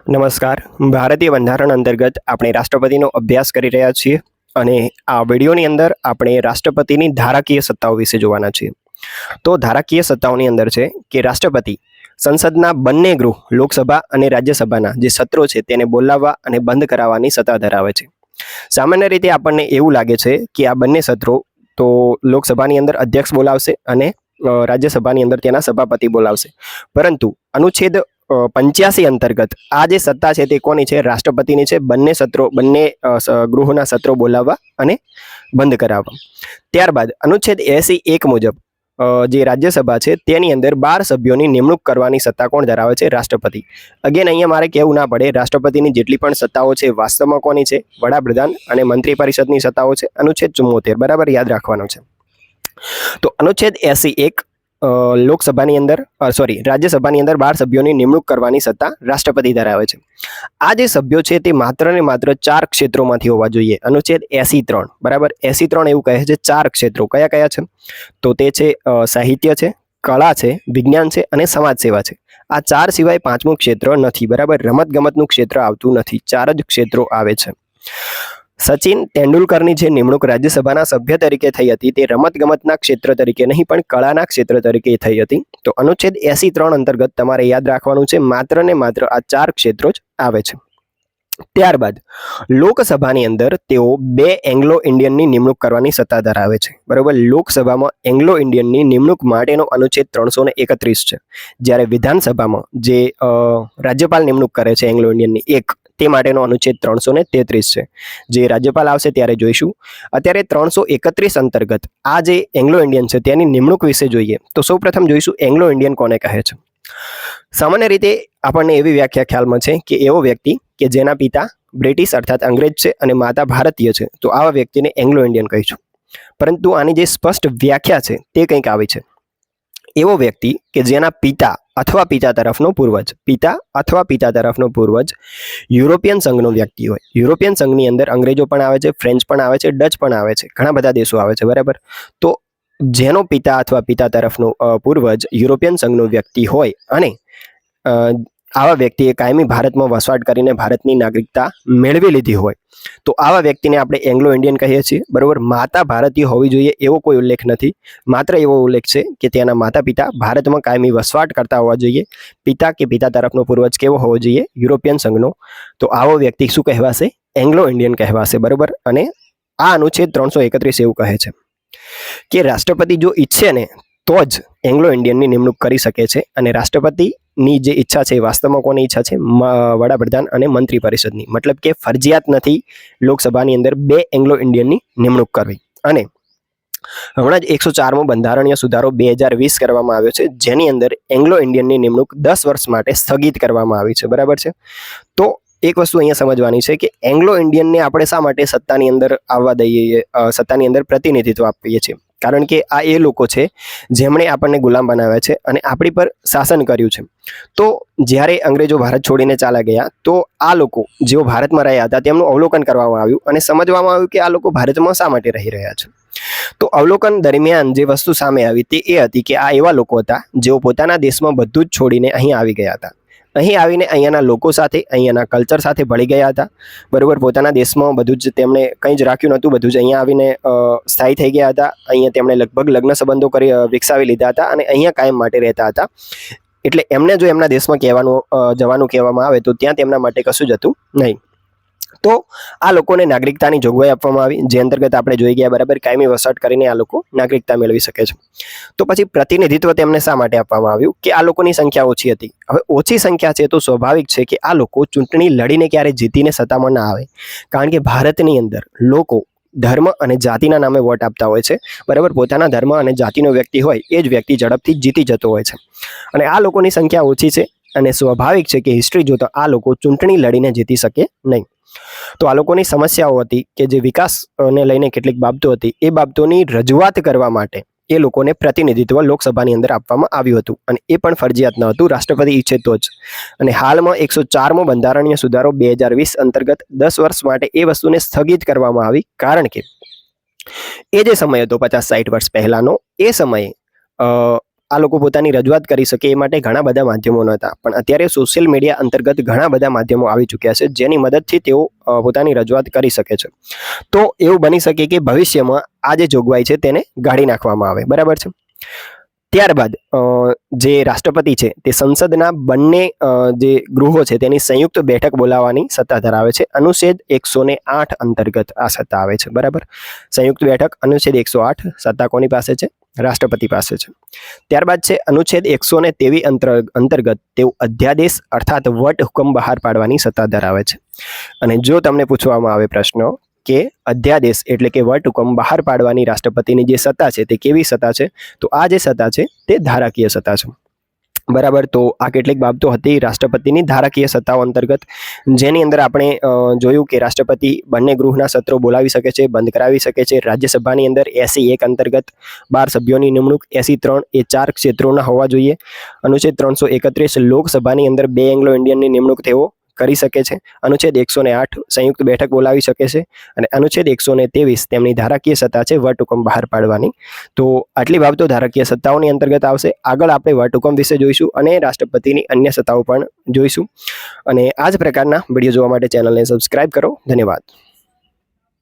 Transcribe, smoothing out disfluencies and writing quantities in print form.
નમસ્કાર. ભારતીય બંધારણ અંતર્ગત આપણે રાષ્ટ્રપતિનો અભ્યાસ કરી રહ્યા છીએ અને આ વિડીયોની અંદર આપણે રાષ્ટ્રપતિની ધારાકીય સત્તાઓ વિશે જોવાના છીએ. તો ધારાકીય સત્તાઓની અંદર છે કે રાષ્ટ્રપતિ સંસદના બંને ગૃહ લોકસભા અને રાજ્યસભાના જે સત્રો છે તેને બોલાવવા અને બંધ કરાવવાની સત્તા ધરાવે છે. સામાન્ય રીતે આપણને એવું લાગે છે કે આ બંને સત્રો તો લોકસભાની અંદર અધ્યક્ષ બોલાવશે અને રાજ્યસભાની અંદર તેના સભાપતિ બોલાવશે, પરંતુ અનુચ્છેદ 85 અંતર્ગત આ જે સત્તા છે તે કોની છે? રાષ્ટ્રપતિની છે. બંને ગૃહોના સત્રો બોલાવવા અને બંધ કરાવવા. ત્યારબાદ અનુચ્છેદ 81 મુજબ જે રાજ્યસભા છે તેની અંદર 12 સભ્યોની નિમણૂક કરવાની સત્તા કોણ ધરાવે છે? રાષ્ટ્રપતિ. અગેન અહીંયા મારે કહેવું ના પડે, રાષ્ટ્રપતિની જેટલી પણ સત્તાઓ છે વાસ્તવમાં કોની છે? વડાપ્રધાન અને મંત્રી પરિષદની સત્તાઓ છે. અનુચ્છેદ 74 બરાબર યાદ રાખવાનો છે. તો અનુચ્છેદ 81 લોકસભાની અંદર રાજ્યસભાની અંદર 12 સભ્યોની નિમણૂક કરવાની સત્તા રાષ્ટ્રપતિ ધરાવે છે. આ જે સભ્યો છે તે માત્ર ને માત્ર 4 ક્ષેત્રોમાંથી હોવા જોઈએ. અનુચ્છેદ 83 બરાબર 83 એવું કહે છે 4 ક્ષેત્રો કયા કયા છે? તો તે છે સાહિત્ય છે, કળા છે, વિજ્ઞાન છે અને સમાજ સેવા છે. આ 4 સિવાય પાંચમું ક્ષેત્ર નથી. બરાબર, રમત ગમતનું ક્ષેત્ર આવતું નથી. 4 જ ક્ષેત્રો આવે છે. સચિન તેંડુલકરની જે નિમણૂક રાજ્યસભાના સભ્ય તરીકે થઈ હતી તે રમતગમતના ક્ષેત્ર તરીકે નહીં પણ કળાના ક્ષેત્ર તરીકે થઈ હતી. તો અનુચ્છેદ 83 અંતર્ગત તમારે યાદ રાખવાનું છે માત્ર ને માત્ર આ 4 ક્ષેત્રો જ આવે છે. ત્યારબાદ લોકસભાની અંદર તેઓ 2 એંગ્લો ઇન્ડિયનની નિમણૂક કરવાની સત્તા ધરાવે છે. બરોબર, લોકસભામાં એંગ્લો ઇન્ડિયનની નિમણૂક માટેનો અનુચ્છેદ 331 છે, જ્યારે વિધાનસભામાં જે રાજ્યપાલ નિમણૂક કરે છે એંગ્લો ઇન્ડિયનની તે માટેનો અનુચ્છેદ 333 છે. જે રાજ્યપાલ આવશે ત્યારે જોઈશું. અત્યારે 331 અંતર્ગત આ જે એંગ્લો ઇન્ડિયન છે તેની નિમણૂક વિશે જોઈએ તો સૌપ્રથમ જોઈશું એંગ્લો ઇન્ડિયન કોને કહે છે. સામાન્ય રીતે આપણને એવી વ્યાખ્યા ખ્યાલમાં છે કે એવો વ્યક્તિ કે જેના પિતા બ્રિટિશ અર્થાત અંગ્રેજ છે અને માતા ભારતીય છે, તો આવા વ્યક્તિને એંગ્લો ઇન્ડિયન કહીશું. પરંતુ આની જે સ્પષ્ટ વ્યાખ્યા છે તે કંઈક આવી છે: એવો વ્યક્તિ કે જેના પિતા અથવા પિતા તરફનો પૂર્વજ યુરોપિયન સંઘનો વ્યક્તિ હોય. યુરોપિયન સંઘની અંદર અંગ્રેજો પણ આવે છે, ફ્રેન્ચ પણ આવે છે, ડચ પણ આવે છે, ઘણા બધા દેશો આવે છે. બરાબર, તો જેનો પિતા અથવા પિતા તરફનો પૂર્વજ યુરોપિયન સંઘનો વ્યક્તિ હોય અને આવા વ્યક્તિએ કાયમી ભારતમાં વસવાટ કરીને ભારતની નાગરિકતા મેળવી લીધી હોય તો આવા વ્યક્તિને આપણે એંગ્લો ઇન્ડિયન કહીએ છીએ. બરોબર, માતા ભારતીય હોવી જોઈએ એવો કોઈ ઉલ્લેખ નથી. માત્ર એવો ઉલ્લેખ છે કે તેના માતા પિતા ભારતમાં કાયમી વસવાટ કરતા હોવા જોઈએ. પિતા કે પિતા તરફનો પૂર્વજ કેવો હોવો જોઈએ? યુરોપિયન સંઘનો. તો આવો વ્યક્તિ શું કહેવાશે? એંગ્લો ઇન્ડિયન કહેવાશે. બરોબર, અને આ અનુચ્છેદ 331 એવું કહે છે કે રાષ્ટ્રપતિ જો ઈચ્છે ને તો જ એંગ્લો ઇન્ડિયનની નિમણૂક કરી શકે છે. અને રાષ્ટ્રપતિની જે ઈચ્છા છે વાસ્તવમાં કોની ઈચ્છા છે? વડાપ્રધાન અને મંત્રી પરિષદની. મતલબ કે ફરજિયાત નથી લોકસભાની અંદર 2 એંગ્લો ઇન્ડિયનની નિમણૂક કરવી. અને હમણાં જ 104મો બંધારણીય સુધારો 2020 કરવામાં આવ્યો છે, જેની અંદર એંગ્લો ઇન્ડિયનની નિમણૂક 10 વર્ષ માટે સ્થગિત કરવામાં આવી છે. બરાબર છે. તો એક વસ્તુ અહીંયા સમજવાની છે કે એંગ્લો ઇન્ડિયનને આપણે શા માટે સત્તાની અંદર આવવા દઈએ, સત્તાની અંદર પ્રતિનિધિત્વ આપીએ છીએ? કારણ કે આ એ લોકો છે જેમણે આપણને ગુલામ બનાવ્યા છે અને આપણી પર શાસન કર્યું છે. તો જ્યારે અંગ્રેજો ભારત છોડીને ચાલ્યા ગયા તો આ લોકો જેઓ ભારતમાં રહ્યા હતા તેમનું અવલોકન કરવામાં આવ્યું અને સમજવામાં આવ્યું કે આ લોકો ભારતમાં શા માટે રહી રહ્યા છે. તો અવલોકન દરમિયાન જે વસ્તુ સામે આવી તે એ હતી કે આ એવા લોકો હતા જેઓ પોતાના દેશમાં બધું જ છોડીને અહીં આવી ગયા હતા. અહીં આવીને અહીંયાના લોકો સાથે, અહીંયાના કલ્ચર સાથે ભળી ગયા હતા. બરોબર, પોતાના દેશમાં બધું જ તેમણે કંઈ જ રાખ્યું નહોતું, બધું જ અહીંયા આવીને સ્થાયી થઈ ગયા હતા. અહીંયા તેમણે લગભગ લગ્ન સંબંધો વિકસાવી લીધા હતા અને અહીંયા કાયમ માટે રહેતા હતા. એટલે એમને જો એમના દેશમાં જવાનું કહેવામાં આવે તો ત્યાં તેમના માટે કશું જ હતું નહીં. તો આ લોકોને નાગરિકતાની જોગવાઈ આપવામાં આવી, જે અંતર્ગત આપણે જોઈ ગયા. બરાબર, કાયમી વસવાટ કરીને આ લોકો નાગરિકતા મેળવી શકે છે. તો પછી પ્રતિનિધિત્વ તેમને શા માટે આપવામાં આવ્યું? કે આ લોકોની સંખ્યા ઓછી હતી. હવે ઓછી સંખ્યા છે તો સ્વાભાવિક છે કે આ લોકો ચૂંટણી લડીને ક્યારે જીતીને સત્તામાં ના આવે, કારણ કે ભારતની અંદર લોકો ધર્મ અને જાતિના નામે વોટ આપતા હોય છે. બરાબર, પોતાના ધર્મ અને જાતિનો વ્યક્તિ હોય એ જ વ્યક્તિ ઝડપથી જીતી જતો હોય છે. અને આ લોકોની સંખ્યા ઓછી છે અને સ્વાભાવિક છે કે હિસ્ટ્રી જોતા આ લોકો ચૂંટણી લડીને જીતી શકે નહીં. તો આ લોકોની સમસ્યાઓ હતી કે જે વિકાસને લઈને કેટલીક બાબતો હતી, એ બાબતોની રજૂઆત કરવા માટે એ લોકોને પ્રતિનિધિત્વ લોકસભાની અંદર આપવામાં આવ્યું હતું અને એ પણ ફરજિયાત ન હતું, રાષ્ટ્રપતિ ઈચ્છે તો જ. અને હાલમાં 104મો બંધારણીય સુધારો 2020 અંતર્ગત 10 વર્ષ માટે એ વસ્તુને સ્થગિત કરવામાં આવી, કારણ કે એ જે સમય હતો 50-60 વર્ષ પહેલાનો, એ સમયે આ લોકો પોતાની રજૂઆત કરી શકે એ માટે ઘણા બધા માધ્યમો નહોતા, પણ અત્યારે સોશિયલ મીડિયા અંતર્ગત ઘણા બધા માધ્યમો આવી ચૂક્યા છે જેની મદદથી તેઓ પોતાની રજૂઆત કરી શકે છે. તો એવું બની શકે કે ભવિષ્યમાં આ જે જોગવાઈ છે તેને ગાળી નાખવામાં આવે. બરાબર છે. ત્યારબાદ જે રાષ્ટ્રપતિ છે તે સંસદના બંને જે ગૃહો છે તેની સંયુક્ત બેઠક બોલાવવાની સત્તા ધરાવે છે. અનુચ્છેદ 108 અંતર્ગત આ સત્તા આવે છે. બરાબર. સંયુક્ત બેઠક અનુચ્છેદ 108 સત્તા કોની પાસે છે? રાષ્ટ્રપતિ પાસે છે. ત્યારબાદ છે અનુચ્છેદ 123 અંતર્ગત તેઓ અધ્યાદેશ અર્થાત વટ હુકમ બહાર પાડવાની સત્તા ધરાવે છે. અને જો તમને પૂછવામાં આવે પ્રશ્ન કે અધ્યાદેશ એટલે કે વટ હુકમ બહાર પાડવાની રાષ્ટ્રપતિની જે સત્તા છે તે કેવી સત્તા છે, તો આ જે સત્તા છે તે ધારાકીય સત્તા છે. બરાબર. તો આ કેટલીક બાબતો હતી રાષ્ટ્રપતિની ધારાકીય સત્તાઓ અંતર્ગત, જેની અંદર આપણે જોયું કે રાષ્ટ્રપતિ બંને ગૃહના સત્રો બોલાવી શકે છે, બંધ કરાવી શકે છે. રાજ્યસભાની અંદર 81 અંતર્ગત 12 સભ્યોની નિમણૂક, 83 એ 4 ક્ષેત્રોના હોવા જોઈએ. અનુચ્છેદ 331 લોકસભાની અંદર 2 એંગ્લો ઇન્ડિયનની નિમણૂક તેઓ કરી શકે છે. અનુચ્છેદ 108 સંયુક્ત બેઠક બોલાવી શકે છે. અને અનુચ્છેદ 123 તેમની ધારાકીય સત્તા છે વટ હુકમ બહાર પાડવાની. તો આટલી બાબતો ધારાકીય સત્તાઓની અંતર્ગત આવશે. આગળ આપણે વટ હુકમ વિશે જોઈશું અને રાષ્ટ્રપતિની અન્ય સત્તાઓ પણ જોઈશું. અને આ જ પ્રકારના વિડીયો જોવા માટે ચેનલને સબસ્ક્રાઇબ કરો. ધન્યવાદ.